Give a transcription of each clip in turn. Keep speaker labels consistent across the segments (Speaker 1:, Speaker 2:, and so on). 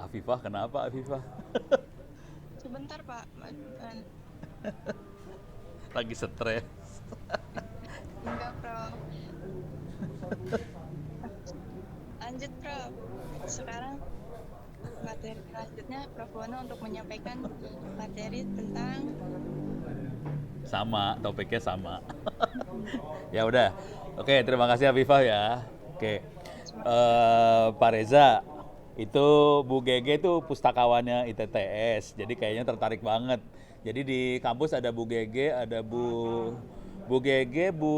Speaker 1: Afifah, kenapa Afifah?
Speaker 2: Sebentar Pak.
Speaker 1: Lagi stres.
Speaker 2: Enggak Prof. Lanjut Prof. Sekarang materi selanjutnya Prof Wono untuk menyampaikan materi tentang
Speaker 1: Sama, topiknya sama. Ya udah. Oke, terima kasih Afifah ya. Oke. Pak Reza, itu Bu Gege tuh pustakawannya ITTS, jadi kayaknya tertarik banget. Jadi di kampus ada Bu Gege, ada Bu Gege, Bu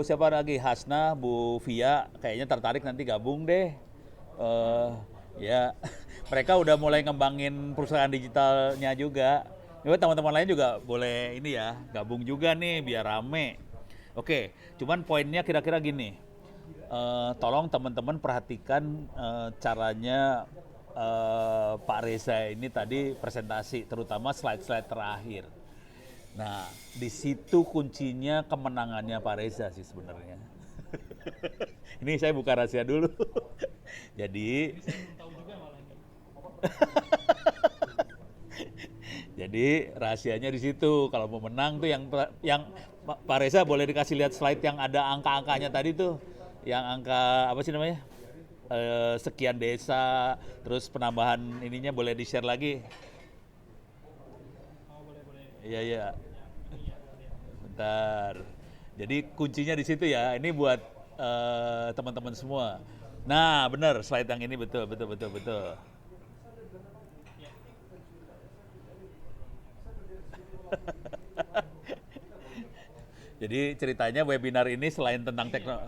Speaker 1: siapa lagi? Hasna, Bu Via, kayaknya tertarik nanti gabung deh. eh Ya, mereka udah mulai ngembangin perusahaan digitalnya juga. Jadi teman-teman lain juga boleh ini ya, gabung juga nih biar rame. Oke, cuman poinnya kira-kira gini. Tolong teman-teman perhatikan caranya Pak Reza ini tadi presentasi, terutama slide-slide terakhir. Nah, di situ kuncinya kemenangannya Pak Reza sih sebenarnya. Ini saya buka rahasia dulu. Jadi, jadi rahasianya di situ. Kalau mau menang tuh yang Pak Reza boleh dikasih lihat slide yang ada angka-angkanya tadi tuh. Yang angka apa sih namanya? Sekian desa, terus penambahan ininya boleh di-share lagi. Iya, iya. Bentar. Jadi kuncinya di situ ya. Ini buat teman-teman semua. Nah, benar slide yang ini betul, betul, betul, betul. Jadi ceritanya webinar ini selain tentang teknologi,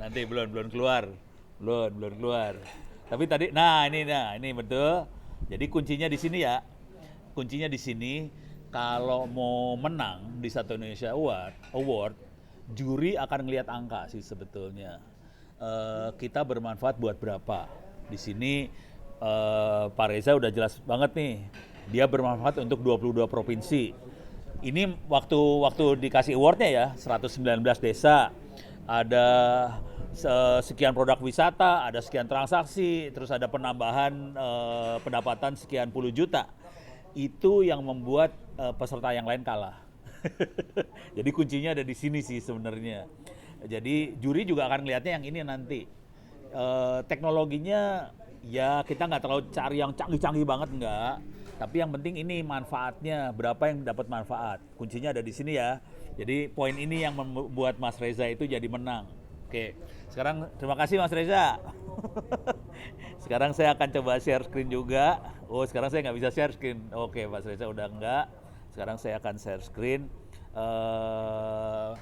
Speaker 1: nanti belum belum keluar, belum keluar. Tapi tadi, nah ini betul. Jadi kuncinya di sini ya, kuncinya di sini. Kalau mau menang di Satu Indonesia Award, juri akan ngelihat angka sih sebetulnya. Kita bermanfaat buat berapa? Di sini Pak Reza udah jelas banget nih. Dia bermanfaat untuk 22 provinsi. Ini waktu dikasih awardnya ya, 119 desa, ada sekian produk wisata, ada sekian transaksi, terus ada penambahan pendapatan sekian puluh juta. Itu yang membuat peserta yang lain kalah. Jadi kuncinya ada di sini sih sebenarnya. Jadi juri juga akan melihatnya yang ini nanti. Teknologinya ya kita nggak terlalu cari yang canggih-canggih banget nggak. Tapi yang penting ini manfaatnya, berapa yang dapat manfaat. Kuncinya ada di sini ya. Jadi poin ini yang membuat Mas Reza itu jadi menang. Oke, sekarang terima kasih Mas Reza. Sekarang saya akan coba share screen juga. Oh, sekarang saya nggak bisa share screen. Oke, Mas Reza udah enggak. Sekarang saya akan share screen. eh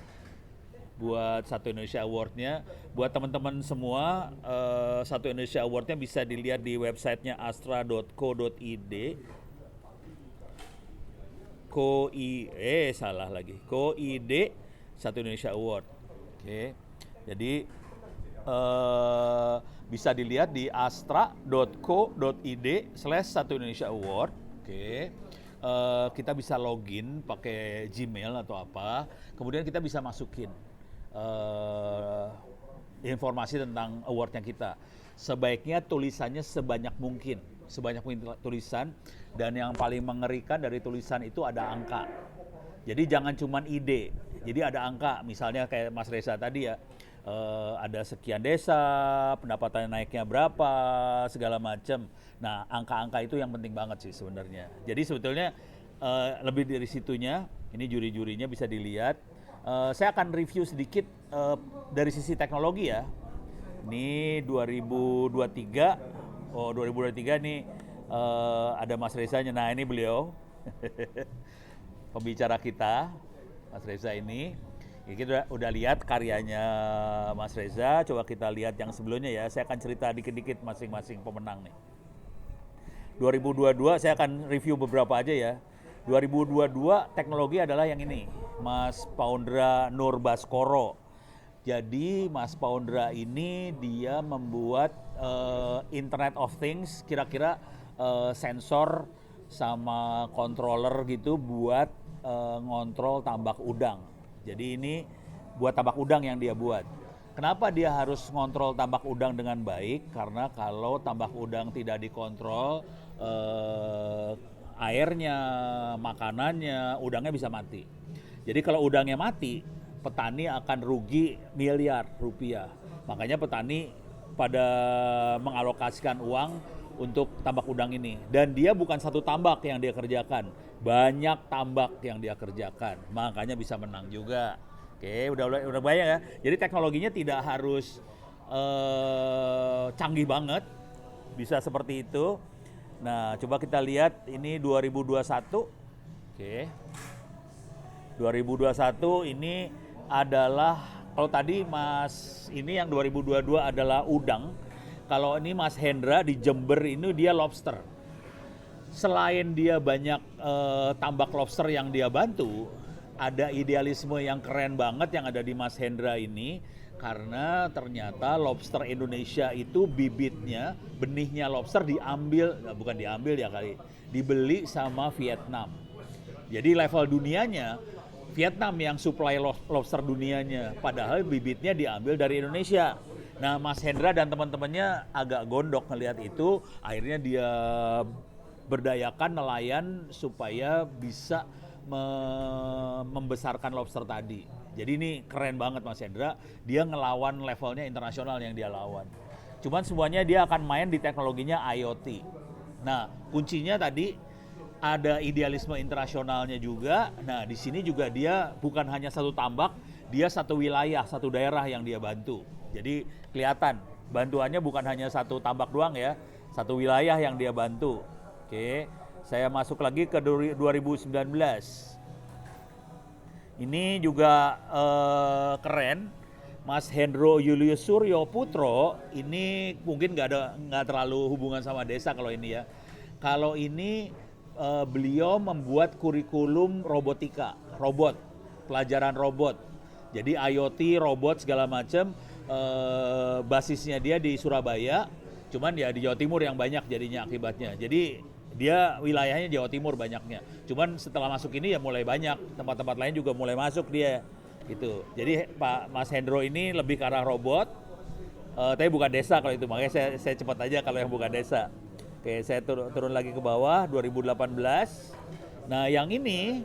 Speaker 1: Buat Satu Indonesia Award-nya, buat teman-teman semua, Satu Indonesia Award-nya bisa dilihat di websitenya astra.co.id. Salah lagi. KOID Satu Indonesia Award. Oke. Jadi bisa dilihat di astra.co.id/Satu Indonesia Award. Oke. Kita bisa login pakai Gmail atau apa. Kemudian kita bisa masukin eh, informasi tentang awardnya kita. Sebaiknya tulisannya sebanyak mungkin tulisan, dan yang paling mengerikan dari tulisan itu ada angka. Jadi jangan cuman ide, jadi ada angka, misalnya kayak Mas Reza tadi ya, ada sekian desa, pendapatannya naiknya berapa, segala macam. Nah, angka-angka itu yang penting banget sih sebenarnya. Jadi sebetulnya lebih dari situnya, ini juri-jurinya bisa dilihat. Saya akan review sedikit dari sisi teknologi ya. Ini 2023, oh 2023 nih ada Mas Rezanya. Nah ini beliau, pembicara kita, Mas Reza ini. Ya, kita udah lihat karyanya Mas Reza, coba kita lihat yang sebelumnya ya. Saya akan cerita dikit-dikit masing-masing pemenang nih. 2022 saya akan review beberapa aja ya. 2022 teknologi adalah yang ini, Mas Paundra Nurbaskoro. Jadi Mas Paundra ini dia membuat Internet of Things, kira-kira sensor sama controller gitu buat ngontrol tambak udang. Jadi ini buat tambak udang yang dia buat. Kenapa dia harus ngontrol tambak udang dengan baik? Karena kalau tambak udang tidak dikontrol, airnya, makanannya, udangnya bisa mati. Jadi kalau udangnya mati, petani akan rugi miliar rupiah. Makanya petani pada mengalokasikan uang untuk tambak udang ini. Dan dia bukan satu tambak yang dia kerjakan, banyak tambak yang dia kerjakan. Makanya bisa menang juga. Oke, udah banyak ya. Jadi teknologinya tidak harus canggih banget, bisa seperti itu. Nah, coba kita lihat ini 2021. Oke. 2021 ini adalah, kalau tadi Mas ini yang 2022 adalah udang. Kalau ini Mas Hendra di Jember ini dia lobster. Selain dia banyak tambak lobster yang dia bantu, ada idealisme yang keren banget yang ada di Mas Hendra ini, karena ternyata lobster Indonesia itu bibitnya, benihnya lobster bukan diambil ya kali, dibeli sama Vietnam. Jadi level dunianya Vietnam yang supply lobster dunianya, padahal bibitnya diambil dari Indonesia. Nah, Mas Hendra dan teman-temannya agak gondok ngelihat itu, akhirnya dia berdayakan nelayan supaya bisa membesarkan lobster tadi. Jadi ini keren banget Mas Hendra, dia ngelawan levelnya internasional yang dia lawan. Cuman semuanya dia akan main di teknologinya IoT. Nah, kuncinya tadi ada idealisme internasionalnya juga. Nah, di sini juga dia bukan hanya satu tambak, dia satu wilayah, satu daerah yang dia bantu. Jadi kelihatan bantuannya bukan hanya satu tambak doang ya, satu wilayah yang dia bantu. Oke, saya masuk lagi ke 2019. Ini juga keren, Mas Hendro Julius Suryo Putro. Ini mungkin nggak terlalu hubungan sama desa kalau ini ya. Kalau ini beliau membuat kurikulum robotika, pelajaran robot. Jadi IoT, robot segala macam. Basisnya dia di Surabaya, cuman ya di Jawa Timur yang banyak jadinya akibatnya. Jadi dia wilayahnya Jawa Timur banyaknya. Cuman setelah masuk ini ya mulai banyak, tempat-tempat lain juga mulai masuk dia gitu. Jadi Pak Mas Hendro ini lebih ke arah robot, tapi bukan desa kalau itu, makanya saya cepat aja kalau yang bukan desa. Oke, saya turun lagi ke bawah 2018. Nah, yang ini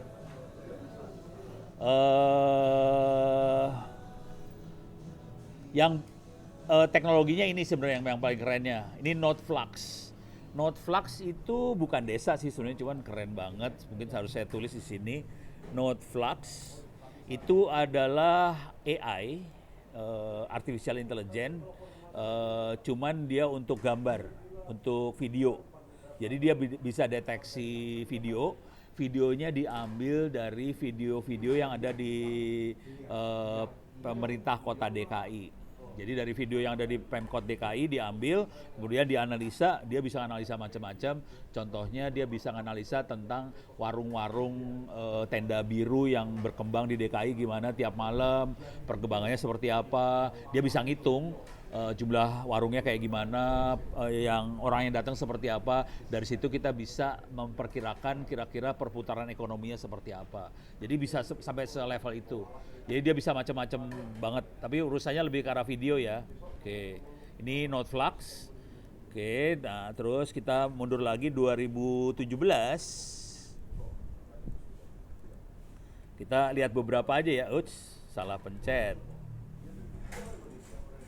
Speaker 1: teknologinya ini sebenarnya yang paling kerennya. Ini NodeFlux. NodeFlux itu bukan desa sih sebenarnya, cuman keren banget. Mungkin harus saya tulis di sini. NodeFlux itu adalah AI, artificial intelligence, cuman dia untuk gambar, untuk video. Jadi dia bisa deteksi videonya diambil dari video-video yang ada di pemerintah kota DKI. Jadi dari video yang ada di Pemkot DKI diambil, kemudian dianalisa, dia bisa analisa macam-macam. Contohnya dia bisa analisa tentang warung-warung tenda biru yang berkembang di DKI gimana tiap malam, perkembangannya seperti apa. Dia bisa ngitung jumlah warungnya kayak gimana, yang orang yang datang seperti apa. Dari situ kita bisa memperkirakan kira-kira perputaran ekonominya seperti apa. Jadi bisa sampai selevel itu. Jadi dia bisa macam-macam banget, tapi urusannya lebih ke arah video ya. Oke, ini NodeFlux. Oke, nah terus kita mundur lagi 2017. Kita lihat beberapa aja ya. Uts, salah pencet.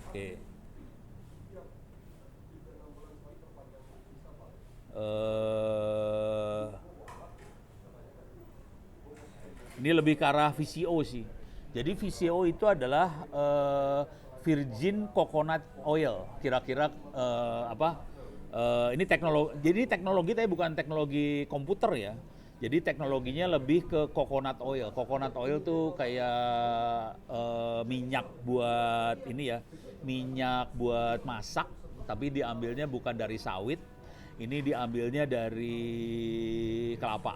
Speaker 1: Oke. Ini lebih ke arah VCO sih. Jadi VCO itu adalah virgin coconut oil. Kira-kira ini teknologi. Jadi teknologi tapi bukan teknologi komputer ya. Jadi teknologinya lebih ke coconut oil. Coconut oil tuh kayak minyak buat ini ya, minyak buat masak, tapi diambilnya bukan dari sawit. Ini diambilnya dari kelapa,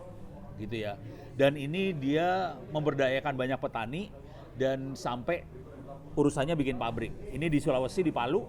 Speaker 1: gitu ya. Dan ini dia memberdayakan banyak petani dan sampai urusannya bikin pabrik. Ini di Sulawesi, di Palu.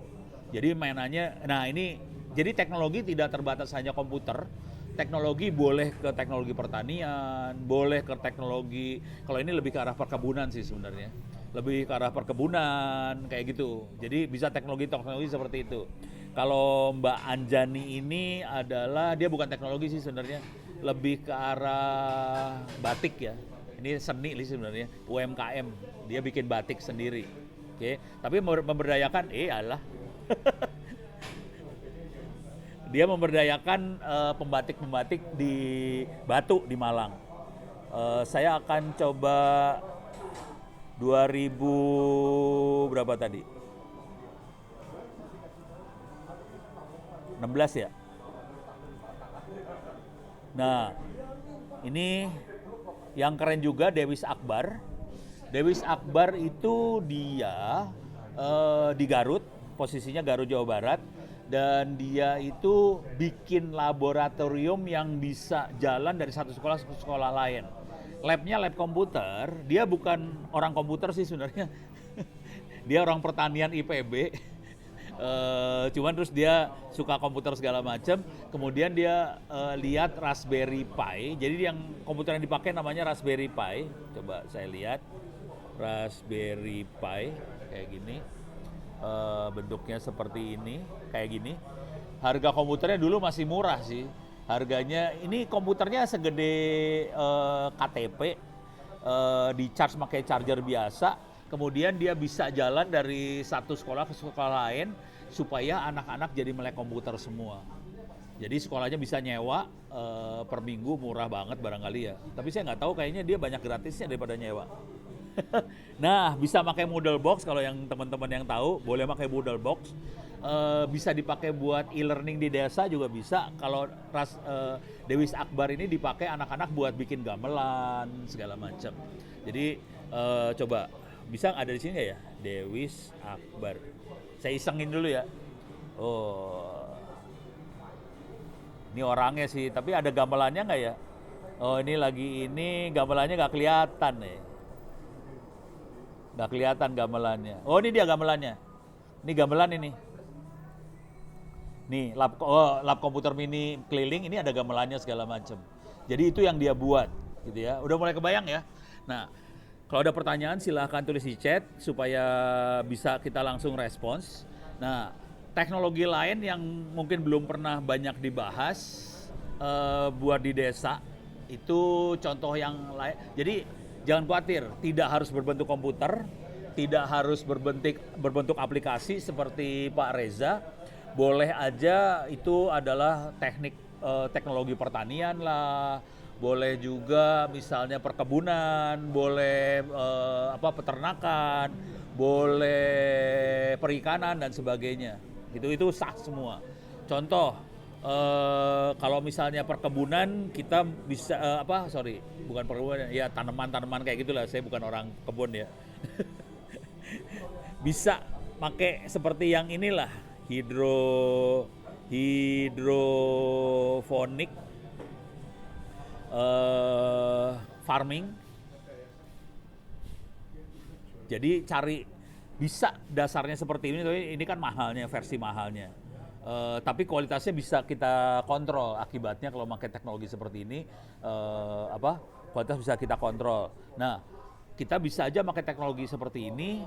Speaker 1: Jadi mainannya, nah ini, jadi teknologi tidak terbatas hanya komputer. Teknologi boleh ke teknologi pertanian, boleh ke teknologi, kalau ini lebih ke arah perkebunan sih sebenarnya. lebih ke arah perkebunan kayak gitu. Jadi bisa teknologi-teknologi seperti itu. Kalau Mbak Anjani ini adalah dia bukan teknologi sih sebenarnya, lebih ke arah batik ya. Ini seni sih sebenarnya, UMKM. Dia bikin batik sendiri. Oke, tapi memberdayakan alah. Dia memberdayakan pembatik-pembatik di Batu di Malang. Saya akan coba 2000 berapa tadi? 16 ya? Nah, ini yang keren juga Dewis Akbar. Dewis Akbar itu dia di Garut, posisinya Garut Jawa Barat, dan dia itu bikin laboratorium yang bisa jalan dari satu sekolah ke sekolah lain. Labnya lab komputer, dia bukan orang komputer sih sebenarnya. Dia orang pertanian IPB. Cuman terus dia suka komputer segala macam. Kemudian dia lihat Raspberry Pi. Jadi yang komputer yang dipakai namanya Raspberry Pi. Coba saya lihat Raspberry Pi kayak gini. Bentuknya seperti ini, kayak gini. Harga komputernya dulu masih murah sih. Harganya ini komputernya segede KTP, di charge pakai charger biasa. Kemudian dia bisa jalan dari satu sekolah ke sekolah lain supaya anak-anak jadi melek komputer semua. Jadi sekolahnya bisa nyewa per minggu, murah banget barangkali ya. Tapi saya nggak tahu, kayaknya dia banyak gratisnya daripada nyewa. Nah, bisa pakai Moodle Box, kalau yang teman-teman yang tahu boleh pakai Moodle Box. Bisa dipakai buat e-learning di desa juga bisa. Kalau Dewis Akbar ini dipakai anak-anak buat bikin gamelan segala macam. Jadi coba bisa ada di sini nggak ya, Dewis Akbar. Saya isengin dulu ya. Oh, ini orangnya sih, tapi ada gamelannya nggak ya? Oh, ini gamelannya nggak kelihatan nih. Nggak kelihatan gamelannya. Oh, ini dia gamelannya. Ini gamelan ini. Nih, lab komputer mini keliling ini ada gamelannya segala macam. Jadi itu yang dia buat, gitu ya. Udah mulai kebayang ya. Nah, kalau ada pertanyaan silahkan tulis di chat supaya bisa kita langsung respons. Nah, teknologi lain yang mungkin belum pernah banyak dibahas buat di desa itu contoh yang lain. Jadi jangan khawatir, tidak harus berbentuk komputer, tidak harus berbentuk aplikasi seperti Pak Reza. Boleh aja itu adalah teknologi pertanian lah, boleh juga misalnya perkebunan, boleh peternakan, boleh perikanan dan sebagainya. Itu sah semua. Contoh, kalau misalnya perkebunan kita bisa bukan perkebunan ya, tanaman-tanaman kayak gitulah. Saya bukan orang kebun ya. Bisa pakai seperti yang inilah, hidroponik farming. Jadi cari, bisa dasarnya seperti ini, tapi ini kan mahalnya, versi mahalnya. Tapi kualitasnya bisa kita kontrol. Akibatnya kalau pakai teknologi seperti ini, kualitas bisa kita kontrol. Nah, kita bisa aja pakai teknologi seperti ini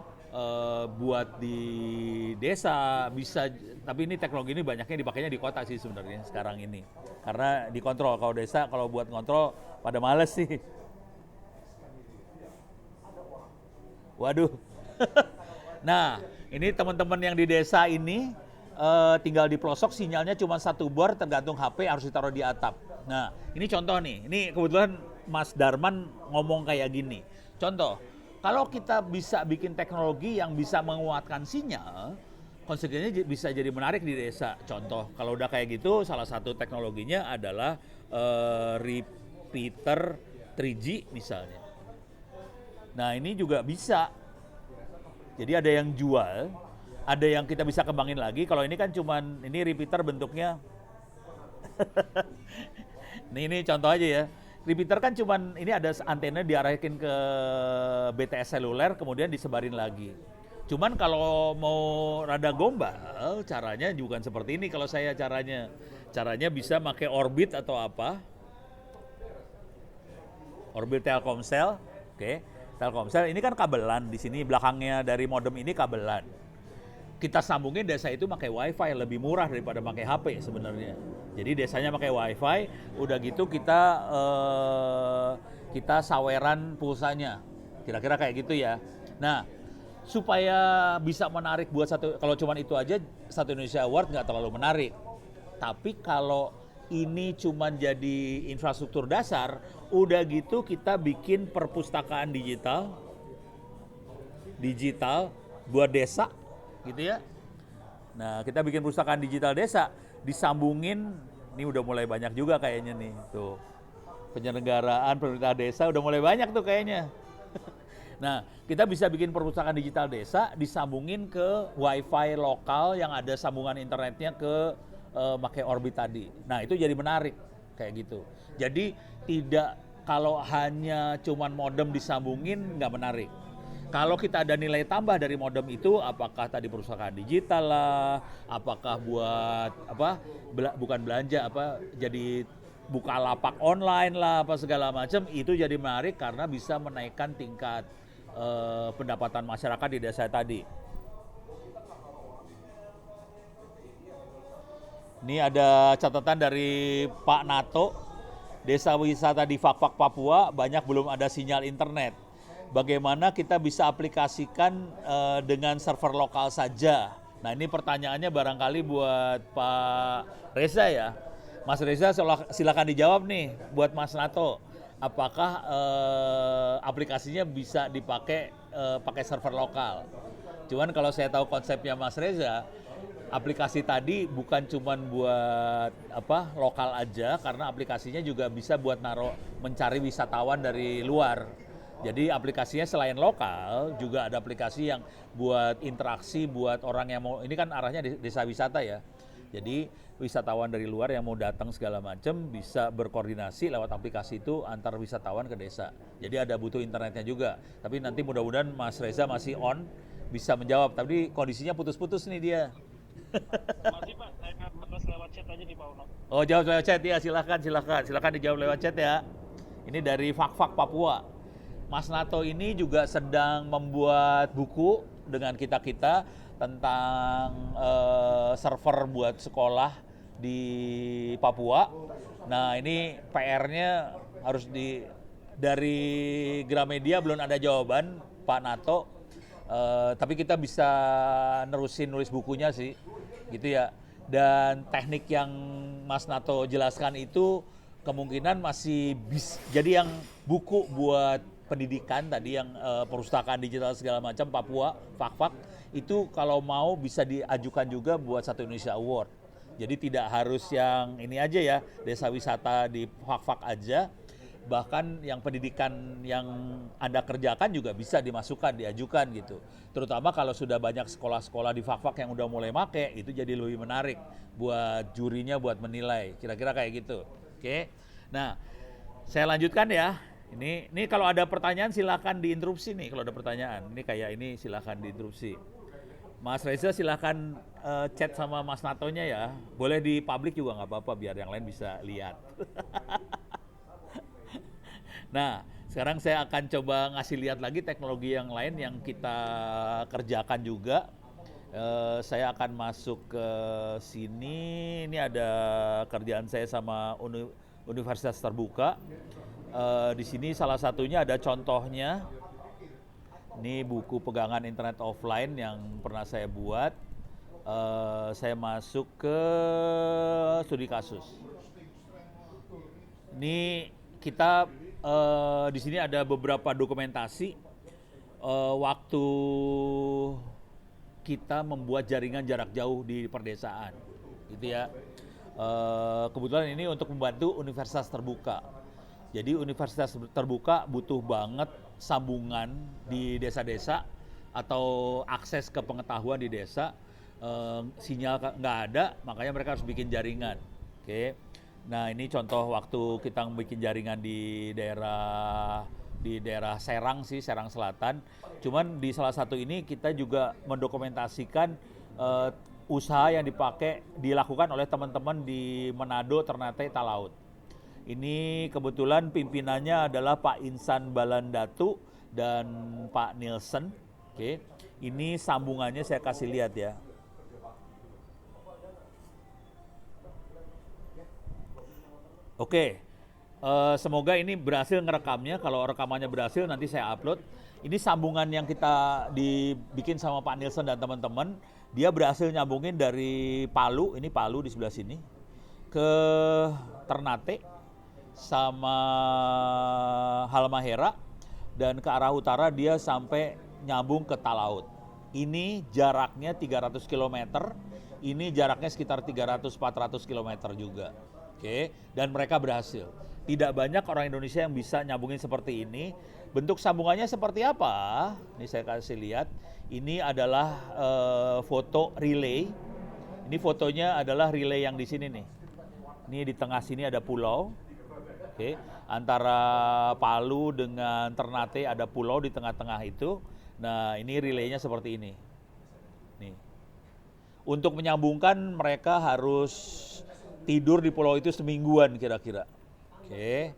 Speaker 1: buat di desa bisa, tapi ini teknologi ini banyaknya dipakainya di kota sih sebenarnya sekarang ini, karena dikontrol. Kalau desa, kalau buat kontrol pada males sih. Waduh. Nah, ini teman-teman yang di desa ini tinggal di pelosok, sinyalnya cuma satu bar, tergantung HP, harus ditaruh di atap. Nah, ini contoh nih. Ini kebetulan Mas Darman ngomong kayak gini. Contoh, kalau kita bisa bikin teknologi yang bisa menguatkan sinyal, konsekuensinya bisa jadi menarik di desa. Contoh, kalau udah kayak gitu, salah satu teknologinya adalah repeater 3G misalnya. Nah, ini juga bisa. Jadi ada yang jual, ada yang kita bisa kembangin lagi. Kalau ini kan cuman, ini repeater bentuknya. Ini contoh aja ya. Repeater kan cuman, ini ada antena diarahin ke BTS seluler, kemudian disebarin lagi. Cuman kalau mau rada gombal, caranya bukan seperti ini kalau saya caranya. Caranya bisa pakai Orbit atau apa. Orbit Telkomsel, oke. Telkomsel ini kan kabelan, di sini belakangnya dari modem ini kabelan. Kita sambungin desa itu pakai wifi, lebih murah daripada pakai HP sebenarnya. Jadi desanya pakai wifi, udah gitu kita saweran pulsanya, kira-kira kayak gitu ya. Nah, supaya bisa menarik buat kalau cuman itu aja Satu Indonesia Award nggak terlalu menarik. Tapi kalau ini cuman jadi infrastruktur dasar, udah gitu kita bikin perpustakaan digital buat desa, gitu ya. Nah, kita bikin perpustakaan digital desa, disambungin, ini udah mulai banyak juga kayaknya nih, tuh. Penyelenggaraan pemerintah desa udah mulai banyak tuh kayaknya. Nah, kita bisa bikin perpustakaan digital desa, disambungin ke wifi lokal yang ada sambungan internetnya ke pakai Orbit tadi. Nah, itu jadi menarik kayak gitu. Jadi tidak, kalau hanya cuman modem disambungin nggak menarik. Kalau kita ada nilai tambah dari modem itu, apakah tadi perpustakaan digital lah, apakah buat bukan belanja, jadi buka lapak online lah, apa segala macam, itu jadi menarik karena bisa menaikkan tingkat pendapatan masyarakat di desa tadi. Ini ada catatan dari Pak Nato, desa wisata di Fak-Fak Papua banyak belum ada sinyal internet. Bagaimana kita bisa aplikasikan dengan server lokal saja? Nah, ini pertanyaannya barangkali buat Pak Reza ya. Mas Reza silakan dijawab nih buat Mas Nato. Apakah aplikasinya bisa dipakai pakai server lokal? Cuman kalau saya tahu konsepnya Mas Reza, aplikasi tadi bukan cuman buat lokal aja, karena aplikasinya juga bisa buat mencari wisatawan dari luar. Jadi aplikasinya selain lokal juga ada aplikasi yang buat interaksi buat orang yang mau, ini kan arahnya desa wisata ya. Jadi wisatawan dari luar yang mau datang segala macam bisa berkoordinasi lewat aplikasi itu antar wisatawan ke desa. Jadi ada butuh internetnya juga. Tapi nanti mudah-mudahan Mas Reza masih on, bisa menjawab. Tapi kondisinya putus-putus nih dia.
Speaker 3: Masih Pak, saya akan balas lewat chat aja nih Pak Uno.
Speaker 1: Oh, jawab lewat chat ya, silakan dijawab lewat chat ya. Ini dari Fak-Fak Papua. Mas Nato ini juga sedang membuat buku dengan kita-kita tentang server buat sekolah di Papua. Nah, ini PR-nya harus dari Gramedia belum ada jawaban Pak Nato. Tapi kita bisa nerusin nulis bukunya sih, gitu ya. Dan teknik yang Mas Nato jelaskan itu kemungkinan masih bisa. Jadi yang buku buat pendidikan tadi yang perpustakaan digital segala macam Papua, Fak-Fak, itu kalau mau bisa diajukan juga buat Satu Indonesia Award. Jadi tidak harus yang ini aja ya, desa wisata di Fak-Fak aja. Bahkan yang pendidikan yang Anda kerjakan juga bisa dimasukkan, diajukan gitu. Terutama kalau sudah banyak sekolah-sekolah di Fak-Fak yang udah mulai make, itu jadi lebih menarik buat jurinya buat menilai. Kira-kira kayak gitu. Oke. Nah, saya lanjutkan ya. Ini kalau ada pertanyaan silakan diinterupsi nih kalau ada pertanyaan. Ini kayak ini silakan diinterupsi. Mas Reza silakan chat sama Mas Natonya ya. Boleh di publik juga nggak apa-apa biar yang lain bisa lihat. Nah, sekarang saya akan coba ngasih lihat lagi teknologi yang lain yang kita kerjakan juga. Saya akan masuk ke sini. Ini ada kerjaan saya sama Universitas Terbuka. Di sini salah satunya ada contohnya. Ini buku pegangan internet offline yang pernah saya buat. Saya masuk ke studi kasus. Ini kita di sini ada beberapa dokumentasi waktu kita membuat jaringan jarak jauh di perdesaan, gitu ya. Kebetulan ini untuk membantu Universitas Terbuka. Jadi Universitas Terbuka butuh banget sambungan di desa-desa atau akses ke pengetahuan di desa. Sinyal nggak ada, makanya mereka harus bikin jaringan. Oke. Nah, ini contoh waktu kita bikin jaringan di daerah Serang sih, Serang Selatan. Cuman di salah satu ini kita juga mendokumentasikan usaha yang dilakukan oleh teman-teman di Manado, Ternate, Talaut. Ini kebetulan pimpinannya adalah Pak Insan Balandatu dan Pak Nielsen. Oke, ini sambungannya saya kasih lihat ya. Oke, semoga ini berhasil ngerekamnya. Kalau rekamannya berhasil nanti saya upload. Ini sambungan yang kita dibikin sama Pak Nielsen dan teman-teman. Dia berhasil nyambungin dari Palu, ini Palu di sebelah sini, ke Ternate sama Halmahera, dan ke arah utara dia sampai nyambung ke Talaut. Ini jaraknya 300 km, ini jaraknya sekitar 300-400 km juga. Oke, dan mereka berhasil. Tidak banyak orang Indonesia yang bisa nyambungin seperti ini. Bentuk sambungannya seperti apa? Ini saya kasih lihat. Ini adalah foto relay. Ini fotonya adalah relay yang di sini nih. Ini di tengah sini ada pulau. Oke, antara Palu dengan Ternate ada pulau di tengah-tengah itu. Nah, ini relaynya seperti ini. Nih. Untuk menyambungkan mereka harus tidur di pulau itu semingguan kira-kira. Oke.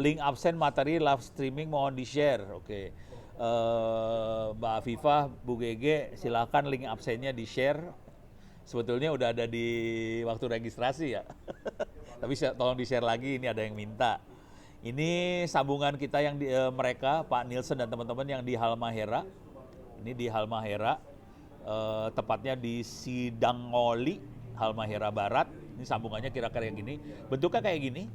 Speaker 1: Link absen materi live streaming mohon di-share. Oke. Mbak Afifah, Bu Gege, silakan link absennya di-share. Sebetulnya udah ada di waktu registrasi ya. Tapi tolong di-share lagi, ini ada yang minta. Ini sambungan kita yang mereka, Pak Nielsen dan teman-teman yang di Halmahera. Ini di Halmahera, tepatnya di Sidangoli, Halmahera Barat. Ini sambungannya kira-kira yang gini. Bentuknya kayak gini.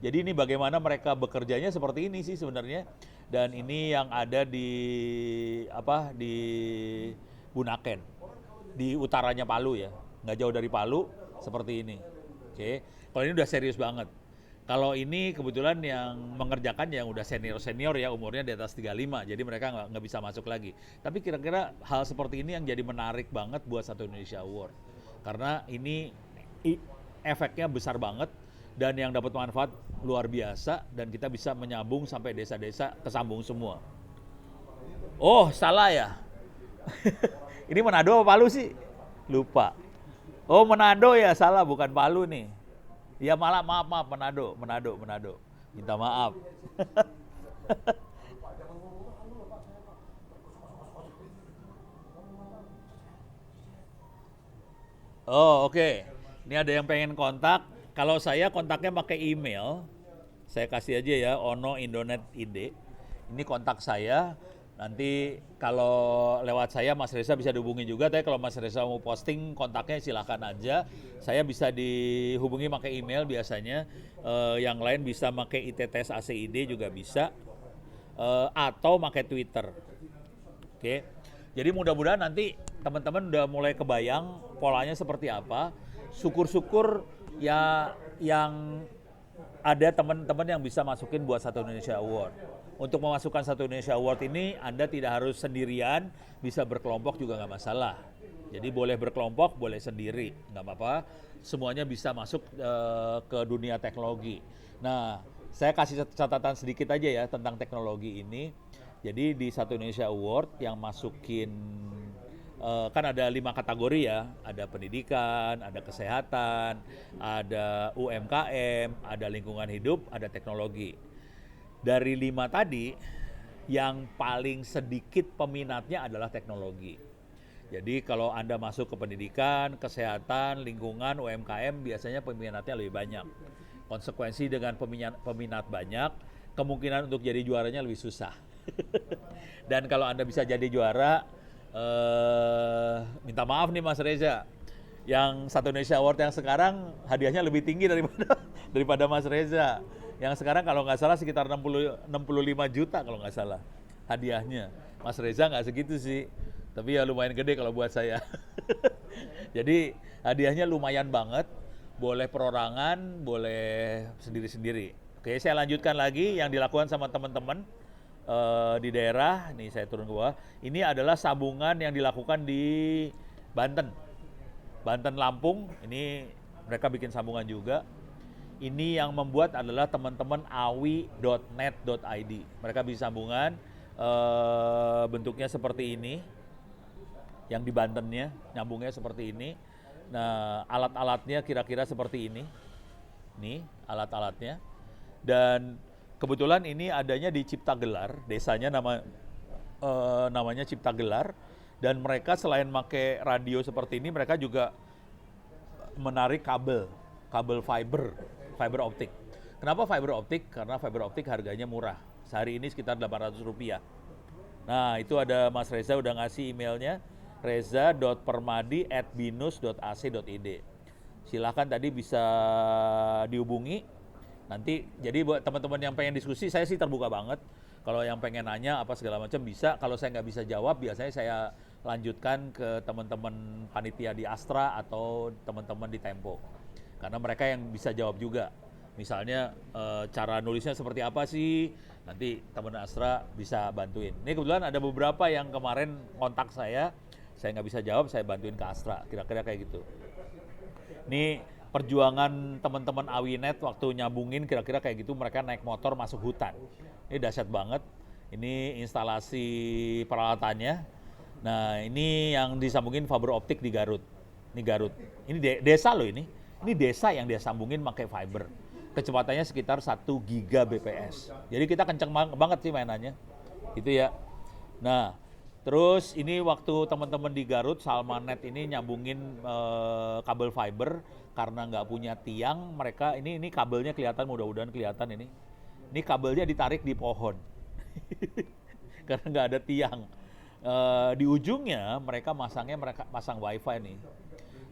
Speaker 1: Jadi ini bagaimana mereka bekerjanya seperti ini sih sebenarnya. Dan ini yang ada di di Bunaken, di utaranya Palu ya, nggak jauh dari Palu seperti ini. Oke, kalau ini udah serius banget. Kalau ini kebetulan yang mengerjakan yang udah senior ya, umurnya di atas 35, jadi mereka nggak bisa masuk lagi. Tapi kira-kira hal seperti ini yang jadi menarik banget buat Satu Indonesia Award, karena ini efeknya besar banget dan yang dapat manfaat luar biasa, dan kita bisa menyambung sampai desa-desa kesambung semua. Oh, salah ya. Ini Manado apa Palu sih? Lupa. Oh, Manado ya, salah, bukan Palu nih. Ya malah maaf Manado. Minta maaf. Oh, oke. Ini ada yang pengen kontak. Kalau saya kontaknya pakai email, saya kasih aja ya, ono.indonet.id. Ini kontak saya. Nanti kalau lewat saya Mas Reza bisa dihubungi juga. Tapi kalau Mas Reza mau posting kontaknya silahkan aja. Saya bisa dihubungi pakai email biasanya. Yang lain bisa pakai ITTS ACID juga bisa. Atau pakai Twitter. Oke. Jadi mudah-mudahan nanti teman-teman udah mulai kebayang polanya seperti apa. Syukur-syukur ya yang ada teman-teman yang bisa masukin buat Satu Indonesia Award. Untuk memasukkan Satu Indonesia Award ini Anda tidak harus sendirian, bisa berkelompok juga nggak masalah. Jadi boleh berkelompok, boleh sendiri, nggak apa-apa. Semuanya bisa masuk ke dunia teknologi. Nah, saya kasih catatan sedikit aja ya tentang teknologi ini. Jadi di Satu Indonesia Award yang masukin kan ada 5 kategori ya, ada pendidikan, ada kesehatan, ada UMKM, ada lingkungan hidup, ada teknologi. Dari 5 tadi, yang paling sedikit peminatnya adalah teknologi. Jadi kalau Anda masuk ke pendidikan, kesehatan, lingkungan, UMKM, biasanya peminatnya lebih banyak. Konsekuensi dengan peminat banyak, kemungkinan untuk jadi juaranya lebih susah. Dan kalau Anda bisa jadi juara, minta maaf nih Mas Reza, yang Satu Indonesia Award yang sekarang hadiahnya lebih tinggi daripada Mas Reza. Yang sekarang kalau nggak salah sekitar 65 juta kalau nggak salah hadiahnya. Mas Reza nggak segitu sih, tapi ya lumayan gede kalau buat saya. Jadi hadiahnya lumayan banget, boleh perorangan, boleh sendiri-sendiri. Oke, saya lanjutkan lagi yang dilakukan sama teman-teman di daerah. Nih saya turun ke bawah. Ini adalah sambungan yang dilakukan di Banten, Lampung. Ini mereka bikin sambungan juga. Ini yang membuat adalah teman-teman awi.net.id. Mereka bikin sambungan bentuknya seperti ini. Yang di Bantennya nyambungnya seperti ini. Nah, alat-alatnya kira-kira seperti ini. Nih alat-alatnya. Dan kebetulan ini adanya di Ciptagelar, desanya namanya Ciptagelar, dan mereka selain pakai radio seperti ini, mereka juga menarik kabel fiber optik. Kenapa fiber optik? Karena fiber optik harganya murah. Sehari ini sekitar Rp800. Nah, itu ada Mas Reza udah ngasih emailnya, reza.permadi@binus.ac.id. Silahkan tadi bisa dihubungi. Nanti, jadi buat teman-teman yang pengen diskusi, saya sih terbuka banget. Kalau yang pengen nanya apa segala macam bisa. Kalau saya nggak bisa jawab, biasanya saya lanjutkan ke teman-teman panitia di Astra atau teman-teman di Tempo. Karena mereka yang bisa jawab juga. Misalnya cara nulisnya seperti apa sih, nanti teman Astra bisa bantuin. Ini kebetulan ada beberapa yang kemarin kontak saya nggak bisa jawab, saya bantuin ke Astra, kira-kira kayak gitu. Ini perjuangan teman-teman Awinet waktu nyambungin kira-kira kayak gitu, mereka naik motor masuk hutan. Ini dahsyat banget, ini instalasi peralatannya. Nah, ini yang disambungin fiber optik di Garut. Ini Garut, ini desa loh ini desa yang dia sambungin pakai fiber. Kecepatannya sekitar 1 Gbps. Jadi kita kenceng banget sih mainannya. Itu ya. Nah, terus ini waktu teman-teman di Garut, Salmanet ini nyambungin kabel fiber karena nggak punya tiang, mereka ini kabelnya kelihatan, mudah-mudahan kelihatan ini. Ini kabelnya ditarik di pohon. Karena nggak ada tiang. Di ujungnya mereka pasang wifi nih.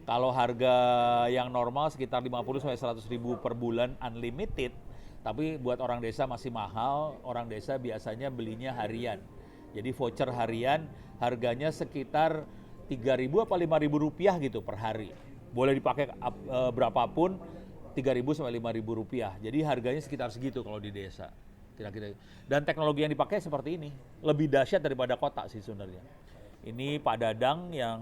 Speaker 1: Kalau harga yang normal sekitar 50-100 ribu per bulan unlimited, tapi buat orang desa masih mahal. Orang desa biasanya belinya harian. Jadi voucher harian harganya sekitar 3.000 apa 5.000 rupiah gitu per hari. Boleh dipakai berapapun, 3.000 sampai 5.000 rupiah. Jadi harganya sekitar segitu kalau di desa. Kira-kira. Dan teknologi yang dipakai seperti ini. Lebih dahsyat daripada kota sih sebenarnya. Ini Pak Dadang yang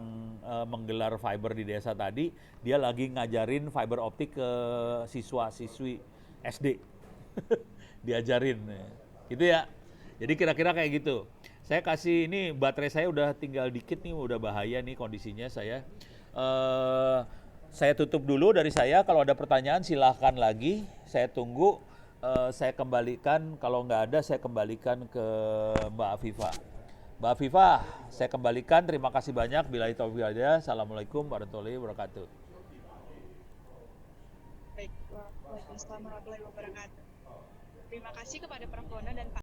Speaker 1: menggelar fiber di desa tadi, dia lagi ngajarin fiber optik ke siswa-siswi SD. Diajarin. Gitu ya. Jadi kira-kira kayak gitu. Saya kasih ini, baterai saya udah tinggal dikit nih, udah bahaya nih kondisinya saya. Saya tutup dulu dari saya, kalau ada pertanyaan silahkan lagi, saya tunggu. Saya kembalikan, kalau nggak ada saya kembalikan ke Mbak Afifah. Mbak Afifah, saya kembalikan, terima kasih banyak. Billahi taufiq wal hidayah. Assalamualaikum warahmatullahi wabarakatuh.
Speaker 2: Baik, Waalaikumsalam warahmatullahi wabarakatuh. Terima kasih kepada Prof. Bono dan Pak